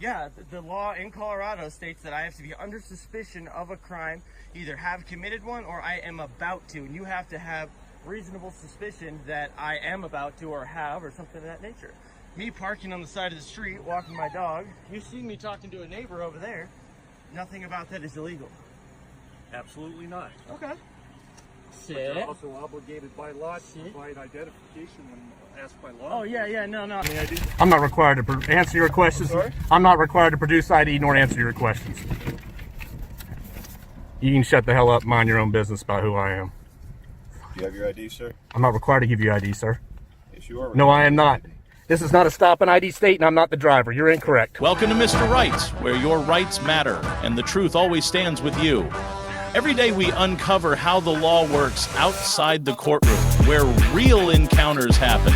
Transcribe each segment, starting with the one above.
Yeah, the law in Colorado states that I have to be under suspicion of a crime, either have committed one or I am about to, and you have to have reasonable suspicion that I am about to or have or something of that nature. Me parking on the side of the street, walking my dog, you see me talking to a neighbor over there, nothing about that is illegal. Absolutely not. Okay. But you're also obligated by law to provide identification when asked by law. Oh, yeah, no. I'm not required to answer your questions. Sorry? I'm not required to produce ID nor answer your questions. You can shut the hell up and mind your own business about who I am. Do you have your ID, sir? I'm not required to give you ID, sir. Yes, you are. No, I am not. This is not a stop and ID state, and I'm not the driver. You're incorrect. Welcome to Mr. Rights, where your rights matter, and the truth always stands with you. Every day we uncover how the law works outside the courtroom, where real encounters happen.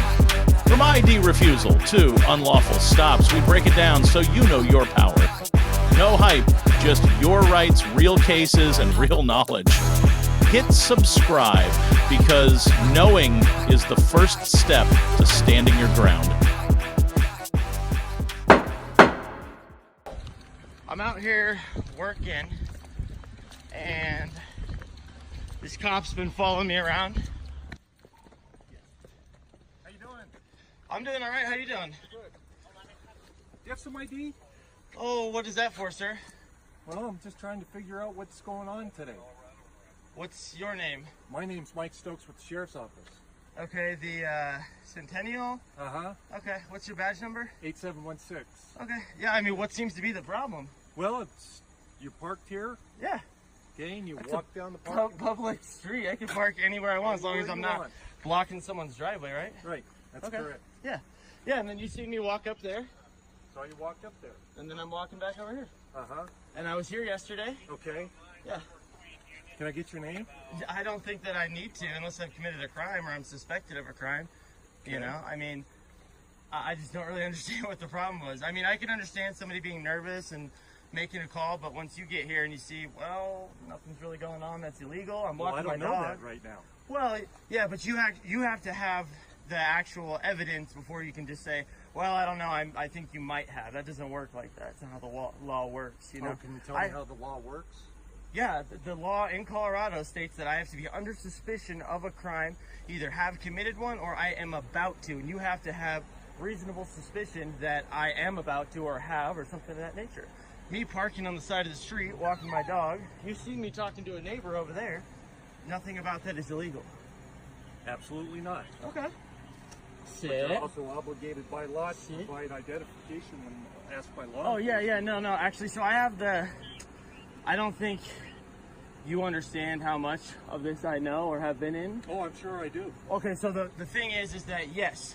From ID Refusal to Unlawful stops, we break it down so you know your power. No hype, just your rights, real cases, and real knowledge. Hit subscribe, because knowing is the first step to standing your ground. I'm out here working, and this cop's been following me around. How you doing? I'm doing all right. How you doing? Good. Do you have some ID? Oh, what is that for, sir? Well, I'm just trying to figure out what's going on today. What's your name? My name's Mike Stokes with the Sheriff's Office. Okay, the Centennial? Uh-huh. Okay, what's your badge number? 8716. Okay, yeah, I mean, what seems to be the problem? Well, you're parked here, Yeah, okay, and you That's walk down the park. public street. I can park anywhere I want as long as I'm not blocking someone's driveway, right? Right, that's Okay. correct. Yeah, and then you see me walk up there, So you walked up there. and then I'm walking back over here. Uh-huh. And I was here yesterday. Okay. Yeah. Can I get your name? I don't think that I need to unless I've committed a crime or I'm suspected of a crime. You know, I mean, I just don't really understand what the problem was. I mean, I can understand somebody being nervous and making a call, but once you get here and you see, well, nothing's really going on that's illegal. I'm walking my dog. I don't know that right now. Well, yeah, but you have to have the actual evidence before you can just say, well, I don't know, I think you might have. That doesn't work like that. That's not how the law works, you know. Oh, can you tell me how the law works? Yeah, the law in Colorado states that I have to be under suspicion of a crime, either have committed one or I am about to, and you have to have reasonable suspicion that I am about to or have or something of that nature. Me parking on the side of the street, walking my dog, you see me talking to a neighbor over there, nothing about that is illegal. Absolutely not. Okay. But you're also obligated by law to provide identification when asked by law. Oh, yeah, no, actually, so I have I don't think you understand how much of this I know or have been in. Oh, I'm sure I do. Okay, so the thing is that yes,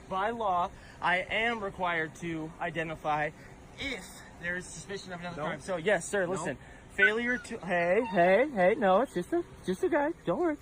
by law, I am required to identify if there is suspicion of another crime. So yes, sir, listen, failure to, hey, no, it's just a guy, don't worry.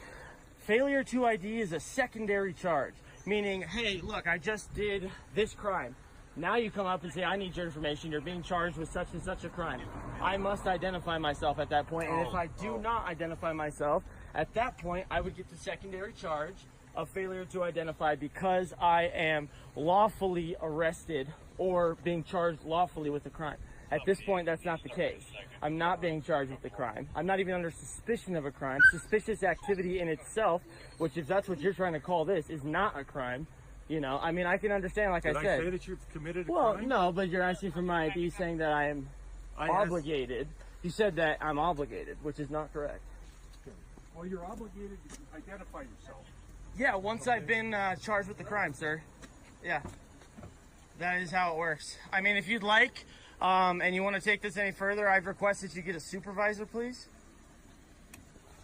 Failure to ID is a secondary charge, meaning, hey, look, I just did this crime. Now you come up and say, I need your information. You're being charged with such and such a crime. I must identify myself at that point. And if I do not identify myself, at that point, I would get the secondary charge of failure to identify because I am lawfully arrested or being charged lawfully with a crime. At this point, that's not the case. I'm not being charged with the crime. I'm not even under suspicion of a crime. Suspicious activity in itself, which if that's what you're trying to call this, is not a crime. You know, I mean, I can understand, like I said. Did I say that you've committed a crime? Well, no, but you're asking for my ID saying that I am obligated. You said that I'm obligated, which is not correct. Okay. Well, you're obligated to identify yourself. Yeah, once I've been charged with the crime, sir. Yeah, that is how it works. I mean, if you'd like, and you want to take this any further, I've requested you get a supervisor, please.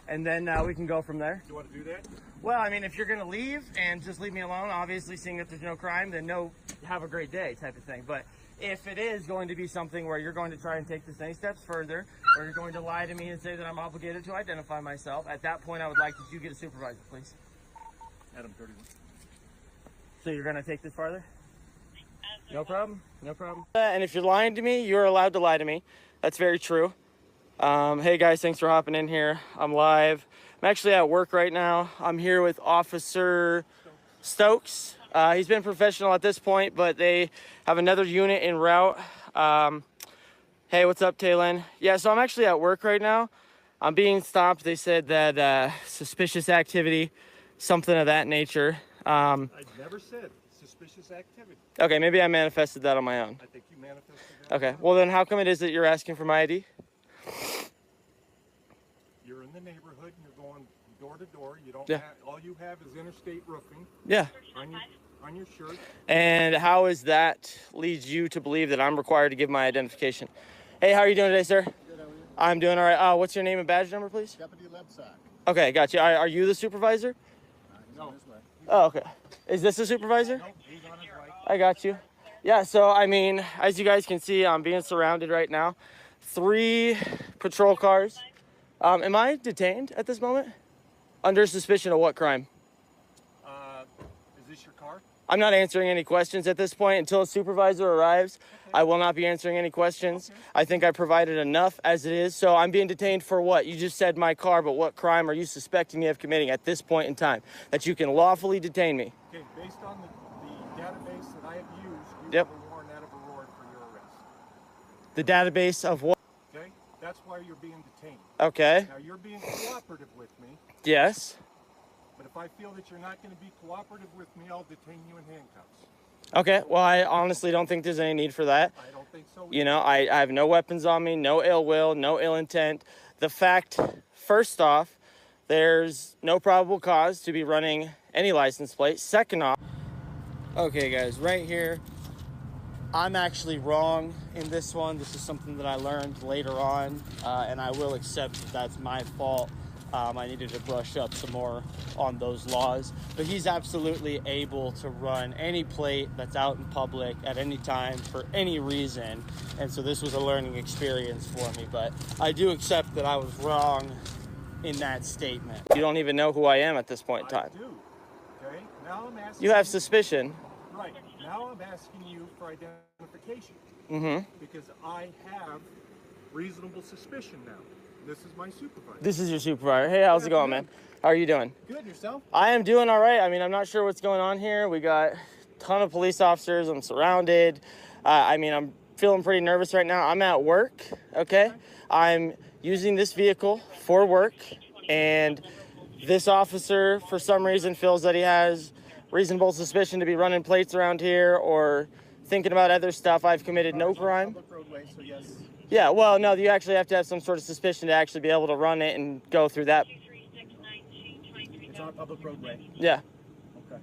And then we can go from there. Do you want to do that? Well, I mean, if you're going to leave and just leave me alone, obviously seeing that there's no crime, then no, have a great day type of thing. But if it is going to be something where you're going to try and take this any steps further, or you're going to lie to me and say that I'm obligated to identify myself, at that point I would like that you get a supervisor, please. Adam 31. So you're going to take this farther? No problem. No problem. And if you're lying to me, you're allowed to lie to me. That's very true. Hey guys, thanks for hopping in here. I'm live. I'm actually at work right now. I'm here with Officer Stokes. He's been professional at this point, but they have another unit en route. Hey, what's up, Taylin? Yeah, so I'm actually at work right now. I'm being stopped. They said that suspicious activity, something of that nature. I never said suspicious activity. Okay, maybe I manifested that on my own. I think you manifested that. Okay, well then how come it is that you're asking for my ID? You're in the neighborhood and you're going door to door. You don't Yeah. have, all you have is interstate roofing Yeah. on your shirt. And how is that leads you to believe that I'm required to give my identification? Hey, how are you doing today, sir? Good, how are you? I'm doing all right. What's your name and badge number, please? Deputy Lebsack. Okay, gotcha. Are you the supervisor? He's on his way. Oh, okay. Is this the supervisor? Nope, he's on his right. I got you. Yeah, so I mean, as you guys can see, I'm being surrounded right now. 3 patrol cars. Am I detained at this moment? Under suspicion of what crime? Is this your car? I'm not answering any questions at this point. Until a supervisor arrives, I will not be answering any questions. I think I provided enough as it is. So I'm being detained for what? You just said my car, but what crime are you suspecting me of committing at this point in time that you can lawfully detain me? Okay, based on the database that I have used, you Yep. have a warrant out of Aurora for your arrest. The database of what? Okay? That's why you're being detained. Okay. Now, you're being cooperative with me, Yes. but if I feel that you're not going to be cooperative with me, I'll detain you in handcuffs. Okay. Well, I honestly don't think there's any need for that. I don't think so. You know, I have no weapons on me, no ill will, no ill intent. The fact, first off, there's no probable cause to be running any license plate. Second off, okay, guys, right here, I'm actually wrong in this one. This is something that I learned later on, and I will accept that that's my fault. I needed to brush up some more on those laws, but he's absolutely able to run any plate that's out in public at any time for any reason, and so this was a learning experience for me, but I do accept that I was wrong in that statement. You don't even know who I am at this point in time. I do. Okay? Now I'm asking You have suspicion. Right. Now I'm asking you for identification. Mm-hmm. Because I have reasonable suspicion now. This is my supervisor. This is your supervisor. Hey, how's it going, man? How are you doing? Good, yourself? I am doing all right. I mean, I'm not sure what's going on here. We got a ton of police officers. I'm surrounded. I'm feeling pretty nervous right now. I'm at work, okay? I'm using this vehicle for work, and this officer, for some reason, feels that he has reasonable suspicion to be running plates around here or thinking about other stuff. I've committed no crime. Public roadway, so yes. Yeah, well, no, you actually have to have some sort of suspicion to actually be able to run it and go through that. It's on a public roadway. Yeah. Okay.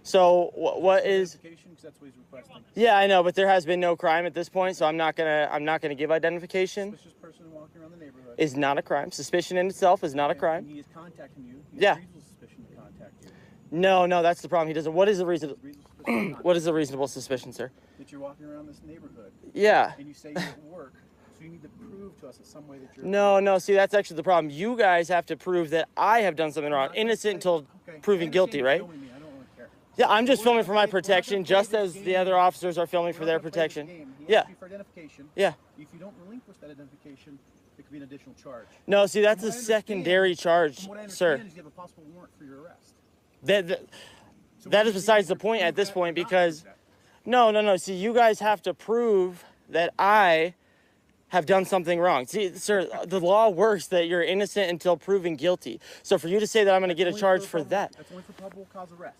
So what is? Identification, because that's what he's requesting. Yeah, I know, but there has been no crime at this point, so I'm not gonna give identification. Suspicious person walking around the neighborhood. Is not a crime. Suspicion in itself is not a And crime. he is contacting you. He has Yeah. reasonable suspicion to contact you. No, that's the problem. He doesn't. What is the reason? Reasonable suspicion to What is the reasonable suspicion, sir? that you're walking around this neighborhood Yeah. and you say you're at work, so you need to prove to us in some way that you're. No. See, that's actually the problem. You guys have to prove that I have done something wrong. Not Innocent until Okay. proven I guilty, understand right? you're filming me. I don't really care. Yeah, I'm just We're filming not for my gonna play- we're not protection, gonna play just this as the game. other officers are filming for We're their not gonna play this protection. game. He Yeah. asks you for identification. Yeah. If you don't relinquish that identification, it could be an additional charge. No, see, that's From a what I understand- secondary charge, From what I sir. understand is you have a possible warrant for your arrest. So That we is need besides to the point at prove this that or point not because prove that. no. See, you guys have to prove that I have done something wrong. See, sir, the law works that you're innocent until proven guilty. So for you to say that I'm going to get a Only charge the for probable- that. That's only for probable cause arrest.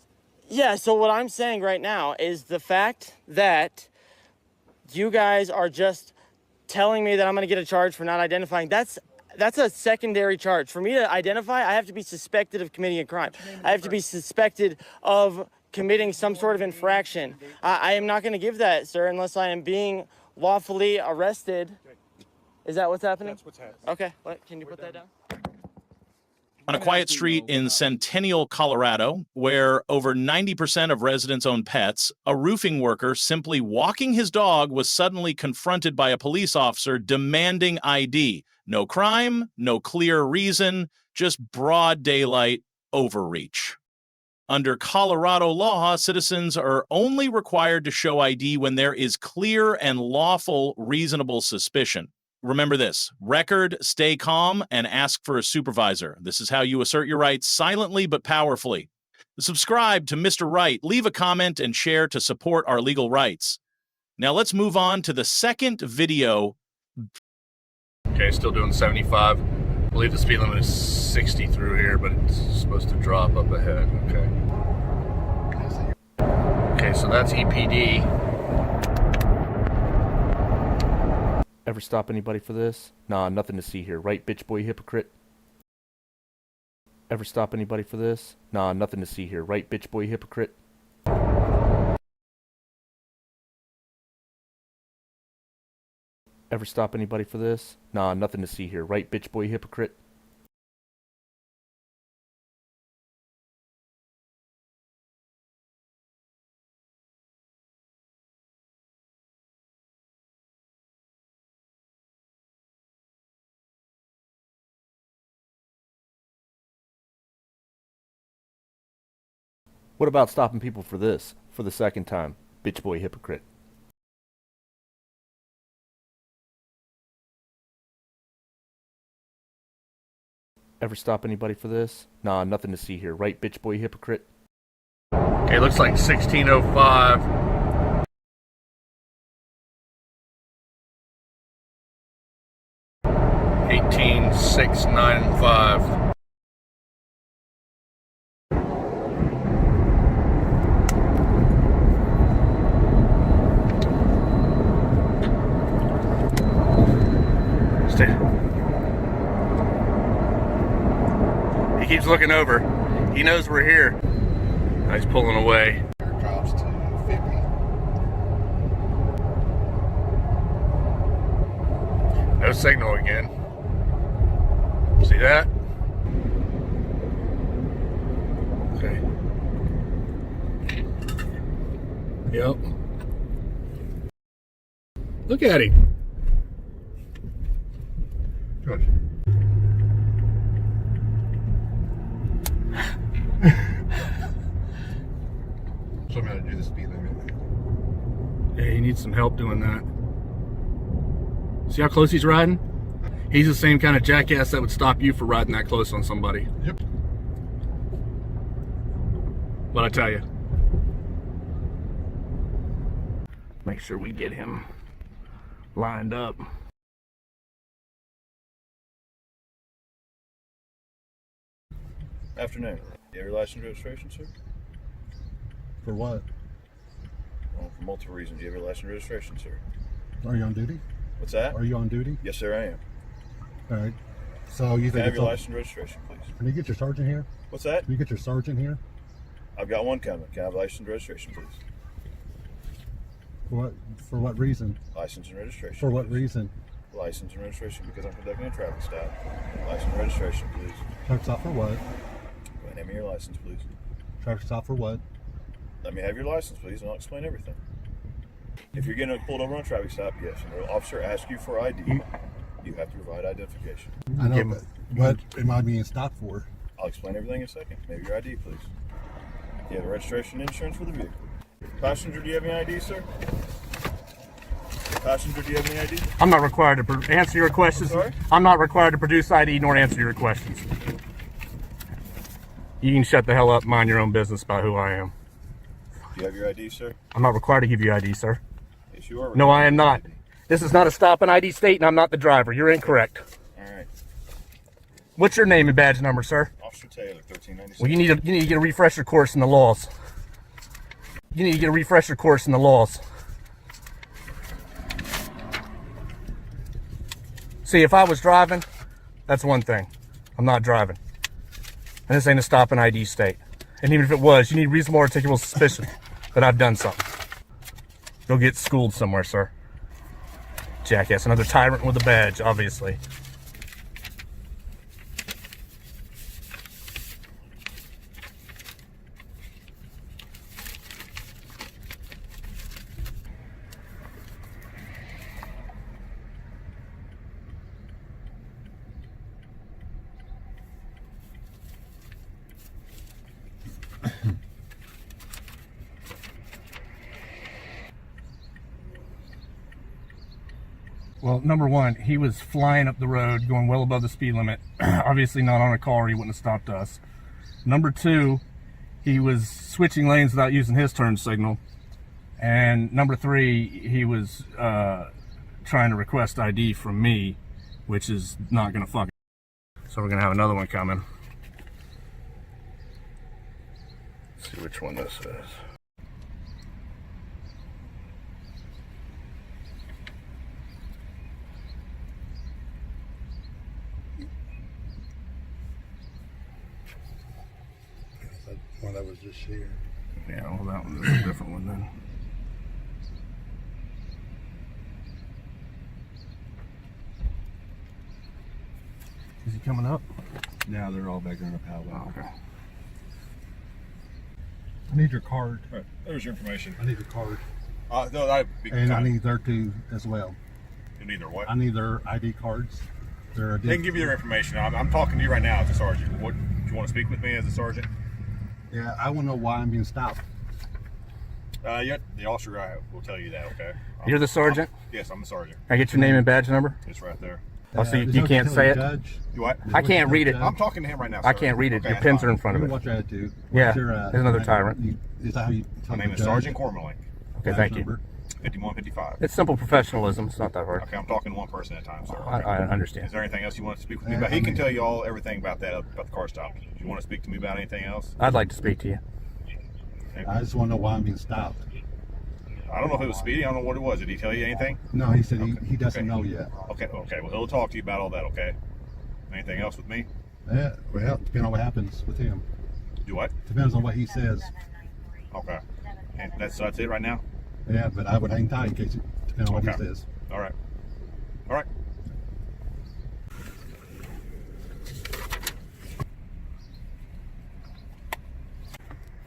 Yeah, so what I'm saying right now is the fact that you guys are just telling me that I'm going to get a charge for not identifying. That's a secondary charge. For me to identify, I have to be suspected of committing a crime. I have to be suspected of committing some sort of infraction. I am not going to give that, sir, unless I am being lawfully arrested. Is that what's happening? That's what's happening. Okay, can you put that down? On a quiet street in Centennial, Colorado, where over 90% of residents own pets, a roofing worker simply walking his dog was suddenly confronted by a police officer demanding ID. No crime, no clear reason, just broad daylight overreach. Under Colorado law, citizens are only required to show ID when there is clear and lawful reasonable suspicion. Remember this: record, stay calm, and ask for a supervisor. This is how you assert your rights silently but powerfully. Subscribe to Mr. Right, leave a comment, and share to support our legal rights. Now let's move on to the second video. Okay, still doing 75. I believe the speed limit is 60 through here, but it's supposed to drop up ahead. Okay. Okay, so that's EPD. Ever stop anybody for this? Nah, nothing to see here. Right, bitch boy hypocrite? Ever stop anybody for this? Nah, nothing to see here. Right, bitch boy hypocrite? Ever stop anybody for this? Nah, nothing to see here. Right, bitch boy hypocrite? What about stopping people for this? For the second time? Bitch boy hypocrite. Ever stop anybody for this? Nah, nothing to see here. Right, bitch boy hypocrite? Okay, looks like 1605. $18,695. He keeps looking over. He knows we're here. Now he's pulling away. Drops to 50. No signal again. See that? Okay. Yep. Look at him. Good. So I'm going to do the speed limit. Yeah, he needs some help doing that. See how close he's riding? He's the same kind of jackass that would stop you for riding that close on somebody. Yep. What'd I tell you? Make sure we get him lined up. Afternoon. You have your license registration, sir? For what? Well, for multiple reasons. You have your license registration, sir? Are you on duty? What's that? Are you on duty? Yes, sir, I am. All right. So you Can I think have it's your all... license registration, please? Can you get your sergeant here? What's that? Can you get your sergeant here? I've got one coming. Can I have license registration, please? For what reason? License and registration. For what please. reason? License and registration because I'm conducting a traffic stop. License and registration, please. Traffic stop for what? Go ahead and hand me your license, please. Traffic stop for what? Let me have your license, please, and I'll explain everything. If you're getting pulled over on a traffic stop, yes, and the officer asks you for ID, you have to provide identification. I know, but what am I being stopped for? I'll explain everything in a second. Maybe your ID, please. You have the registration and insurance for the vehicle. Passenger, do you have any ID, sir? Passenger, do you have any ID? I'm not required to answer your questions. Sorry? I'm not required to produce ID nor answer your questions. You can shut the hell up and mind your own business about who I am. Do you have your ID, sir? I'm not required to give you ID, sir. Yes, you are. No, I am not. This is not a stop and ID state, and I'm not the driver. You're incorrect. All right. What's your name and badge number, sir? Officer Taylor, 1396. Well, you need to get a refresher course in the laws. You need to get a refresher course in the laws. See, if I was driving, that's one thing. I'm not driving. And this ain't a stop and ID state. And even if it was, you need reasonable articulable suspicion that I've done something. Go get schooled somewhere, sir. Jackass, another tyrant with a badge, obviously. Well, number one, he was flying up the road, going well above the speed limit. Obviously not on a car, he wouldn't have stopped us. Number two, he was switching lanes without using his turn signal. And number 3, he was trying to request ID from me, which is not gonna fucking. So we're gonna have another one coming. Let's see which one this is. Well, that was just here. Yeah, well, that one is a different one then. Is he coming up? Now they're all back there in the powwow. Oh, okay. I need your card. All right, there's your information. I need your card. No, that'd be And I kind. need their two as well. You need their what? I need their ID cards. Their They can give you their information. I'm talking to you right now as a sergeant. What, do you want to speak with me as a sergeant? Yeah, I want to know why I'm being stopped. Yeah, the officer guy will tell you that, okay? You're the sergeant? Yes, I'm the sergeant. Can I get your name and badge number? It's right there. Oh, so There's you no can't tell say the it? Judge. You what? I can't read it. I'm talking to him right now, sir. I can't read it. Okay, Your that's pins fine. are in front of it. What's your attitude? Yeah, What's your, there's another tyrant. Is that how you My talk name to is the judge? Sergeant Cormerling. Okay, Badge thank you. number? 5155. It's simple professionalism. It's not that hard. Okay, I'm talking to one person at a time, sir. I understand. Is there anything else you want to speak with me about? He can tell you all everything about that, about the car stop. Do you want to speak to me about anything else? I'd like to speak to you. I just want to know why I'm being stopped. I don't know if it was speeding. I don't know what it was. Did he tell you anything? No, he said Okay, he doesn't okay. know yet. Okay. Well, he'll talk to you about all that, okay? Anything else with me? Yeah, well, depending on what happens with him. Do what? Depends on what he says. Okay. And that's it right now? Yeah, but I would hang tight in case, depending on what he Okay. says. All right. All right.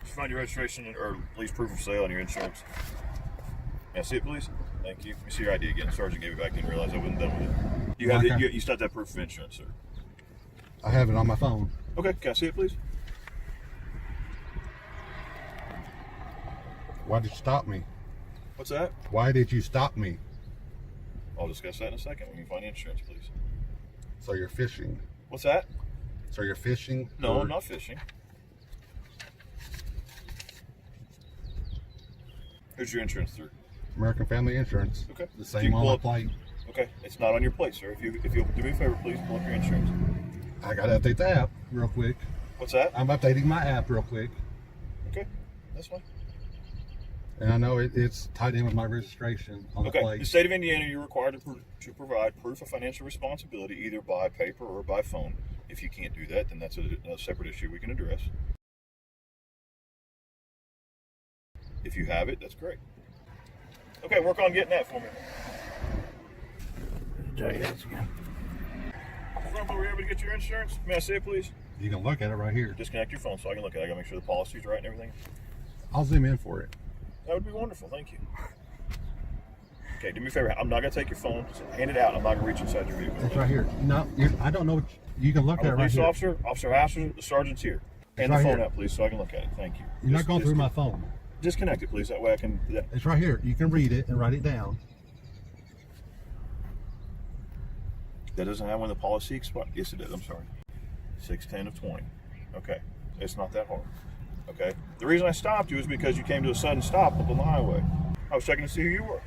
Just find your registration or at least proof of sale and your insurance. Can I see it, please? Thank you. Let me see your ID again. Sergeant gave it back. Didn't realize I wasn't done with it. You have Okay. you still have that proof of insurance, sir. I have it on my phone. Okay. Can I see it, please? Why did you stop me? What's that? Why did you stop me? I'll discuss that in a second when you find the insurance, please. So you're fishing. What's that? So you're fishing? No, for- I'm not fishing. Who's your insurance through? American Family Insurance. Okay. The You same can on pull my up- plate. Okay, it's not on your plate, sir. If you'll do me a favor, please pull up your insurance. I gotta update the app real quick. What's that? I'm updating my app real quick. Okay, that's fine. And I know it's tied in with my registration on the Okay, plate. the state of Indiana, you're required to provide proof of financial responsibility either by paper or by phone. If you can't do that, then that's a separate issue we can address. If you have it, that's great. Okay, work on getting that for me. Come over here to get your insurance. May I see it, please? You can look at it right here. Disconnect your phone so I can look at it. I gotta make sure the policy's right and everything. I'll zoom in for it. That would be wonderful. Thank you. Okay, do me a favor. I'm not gonna take your phone. Just hand it out. I'm not gonna reach inside your vehicle. It's right here. No, I don't know what you can look I'm at a it right police here. officer. Officer Harassed, the sergeant's here. Hand right the phone here. out, please, so I can look at it. Thank you. You're not going through my phone. Disconnect it, please. That way I can. It's right here. You can read it and write it down. That doesn't have when the policy expires. Yes, it does. I'm sorry. 6/10 of 20. Okay, it's not that hard. Okay. The reason I stopped you is because you came to a sudden stop up on the highway. I was checking to see who you were.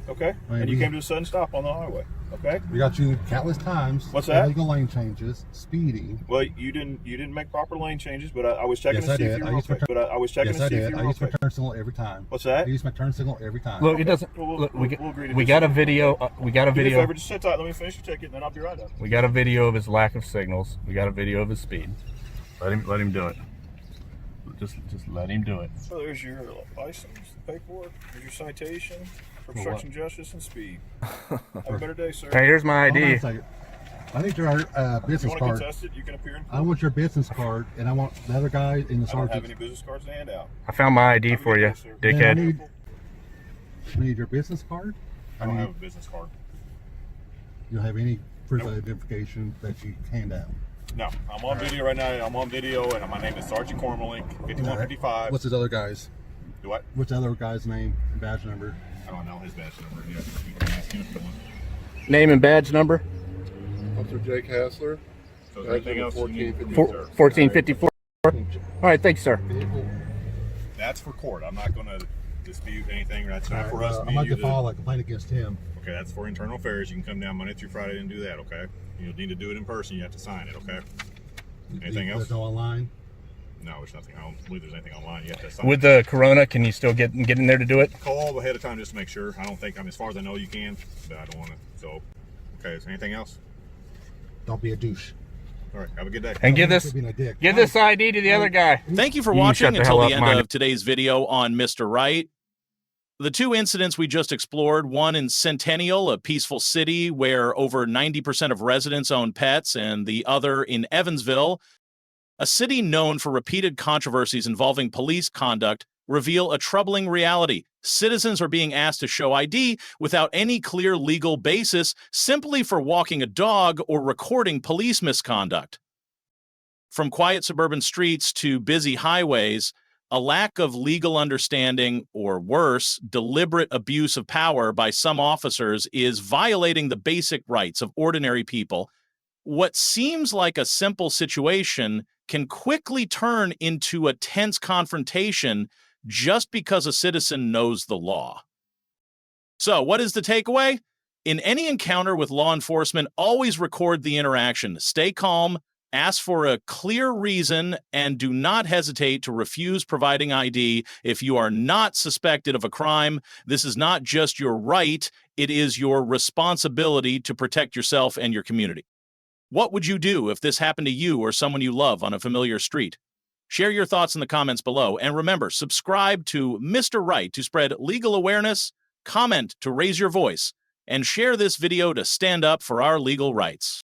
Okay. Right, And you we- came to a sudden stop on the highway. Okay. We got you countless times. What's that? Illegal lane changes, speeding. Well, you didn't make proper lane changes, but I was checking Yes, to I see if did. you I were used my okay. But I was checking Yes, to I see if did. you I were use my okay. turn signal every time. What's that? I use my turn signal every time. Look, it doesn't. Well, Look, we'll agree to we got a disagree. video. We got a Do me a video. favor, just sit tight. Let me finish your ticket, and then I'll be right up. We got a video of his lack of signals. We got a video of his speed. Let him do it. Just let him do it. So there's your license, paperwork, there's your citation for obstruction of justice and speed. Have a better day, sir. Hey, here's my Hold on ID. a second. I need your If you business want to card. contest it, you can appear in I court. want your business card, and I want the other guy in the I don't have sergeant. any business cards to hand out. I found my ID Have a for good you, day, sir. Yeah, I dickhead. need your business card. I don't have a business card. You don't have any proof of identification that you hand out. No, I'm on video right now. I'm on video, and my name is Sergeant Cormerling, 5155. What's his other guy's? Do what? What's the other guy's name and badge number? I don't know his badge number. Yeah, you can ask him if you want. Name and badge number. Officer Jake Hassler. So is there anything else you need? 1454. All right, thanks, sir. That's for court. I'm not going to dispute anything. That's not All for right, us. I'm about to file a complaint against him. Okay, that's for internal affairs. You can come down Monday through Friday and do that, okay? You need to do it in person. You have to sign it, okay? Anything else? There's no online? No, there's nothing. I don't believe there's anything online. You have to sign With it. the corona, can you still get in there to do it? Call ahead of time just to make sure. I don't think, as far as I know, you can, but I don't want to. So, okay, is there anything else? Don't be a douche. All right, have a good day. And give Quit being a dick. this ID to the other guy. Thank you for You watching shut the until hell the up, end Mike. of today's video on Mr. Right. The two incidents we just explored, one in Centennial, a peaceful city where over 90% of residents own pets, and the other in Evansville, a city known for repeated controversies involving police conduct, reveal a troubling reality. Citizens are being asked to show ID without any clear legal basis, simply for walking a dog or recording police misconduct. From quiet suburban streets to busy highways, a lack of legal understanding, or worse, deliberate abuse of power by some officers is violating the basic rights of ordinary people. What seems like a simple situation can quickly turn into a tense confrontation just because a citizen knows the law. So, what is the takeaway? In any encounter with law enforcement, always record the interaction. Stay calm, ask for a clear reason, and do not hesitate to refuse providing ID if you are not suspected of a crime. This is not just your right, it is your responsibility to protect yourself and your community. What would you do if this happened to you or someone you love on a familiar street? Share your thoughts in the comments below, and remember, subscribe to Mr. Right to spread legal awareness, comment to raise your voice, and share this video to stand up for our legal rights.